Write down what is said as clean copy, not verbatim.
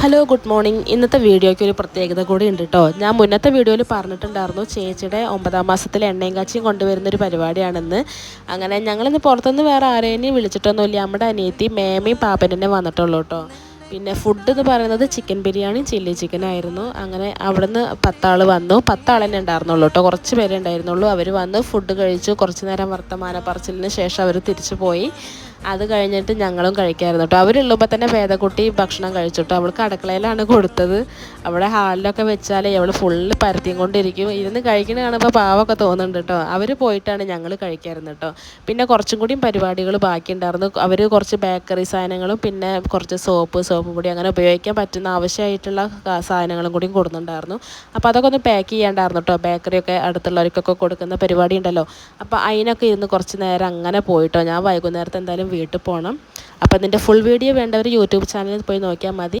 Hello good morning. ഇന്നത്തെ വീഡിയോയ്ക്ക് ഒരു പ്രത്യേകത കൂടി ഉണ്ട് കേട്ടോ. ഞാൻ മുന്നത്തെ വീഡിയോയിൽ പറഞ്ഞിട്ടുണ്ടായിരുന്നു ചേച്ചിയുടെ 9ാം മാസത്തിലെ എണ്ണയും കാച്ചിയും കൊണ്ടുവരുന്നൊരു പരിപാടിയാണെന്ന്. അങ്ങനെ ഞങ്ങളിന്ന് പുറത്തുനിന്ന് വേറെ ആരെയും വിളിച്ചിട്ടൊന്നുമില്ല. നമ്മുടെ അനിയത്തി മേമയും പാപ്പനെ വന്നിട്ടുള്ളൂ കേട്ടോ. പിന്നെ ഫുഡ് എന്ന് പറയുന്നത് ചിക്കൻ ബിരിയാണി ചില്ലി ചിക്കനായിരുന്നു. അങ്ങനെ അവിടുന്ന് 10 ആൾ വന്നു. 10 ആൾ തന്നെ ഉണ്ടായിരുന്നുള്ളൂ കേട്ടോ, കുറച്ച് പേരെ ഉണ്ടായിരുന്നുള്ളൂ. അവർ വന്ന് ഫുഡ് കഴിച്ചു. കുറച്ച് നേരം വർത്തമാന പറച്ചിലിന് ശേഷം അവർ തിരിച്ചു പോയി. അത് കഴിഞ്ഞിട്ട് ഞങ്ങളും കഴിക്കായിരുന്നു കേട്ടോ. അവരുള്ളപ്പോൾ തന്നെ വേദക്കുട്ടി ഭക്ഷണം കഴിച്ചു കേട്ടോ. അവൾക്ക് അടുക്കളയിലാണ് കൊടുത്തത്. അവിടെ ഹാളിലൊക്കെ വെച്ചാൽ അവൾ ഫുള്ള് പരത്തിയും കൊണ്ടിരിക്കും. ഇരുന്ന് കഴിക്കണ കാണുമ്പോൾ പാവമൊക്കെ തോന്നുന്നുണ്ട് കേട്ടോ. അവർ പോയിട്ടാണ് ഞങ്ങൾ കഴിക്കായിരുന്നു കേട്ടോ. പിന്നെ കുറച്ചും കൂടിയും പരിപാടികൾ ബാക്കിയുണ്ടായിരുന്നു. അവർ കുറച്ച് ബേക്കറി സാധനങ്ങളും പിന്നെ കുറച്ച് സോപ്പ് പൊടി അങ്ങനെ ഉപയോഗിക്കാൻ പറ്റുന്ന ആവശ്യമായിട്ടുള്ള സാധനങ്ങളും കൂടിയും കൊടുക്കുന്നുണ്ടായിരുന്നു. അപ്പോൾ അതൊക്കെ ഒന്ന് പാക്ക് ചെയ്യാണ്ടായിരുന്നു കേട്ടോ. ബേക്കറിയൊക്കെ അടുത്തുള്ളവർക്കൊക്കെ കൊടുക്കുന്ന പരിപാടി ഉണ്ടല്ലോ. അപ്പോൾ അതിനൊക്കെ ഇരുന്ന് കുറച്ച് നേരം അങ്ങനെ പോയിട്ടോ. ഞാൻ വൈകുന്നേരത്തെ എന്തായാലും വീട്ടിൽ പോകണം. അപ്പോൾ ഇതിൻ്റെ ഫുൾ വീഡിയോ വേണ്ടവർ യൂട്യൂബ് ചാനലിൽ പോയി നോക്കിയാൽ മതി.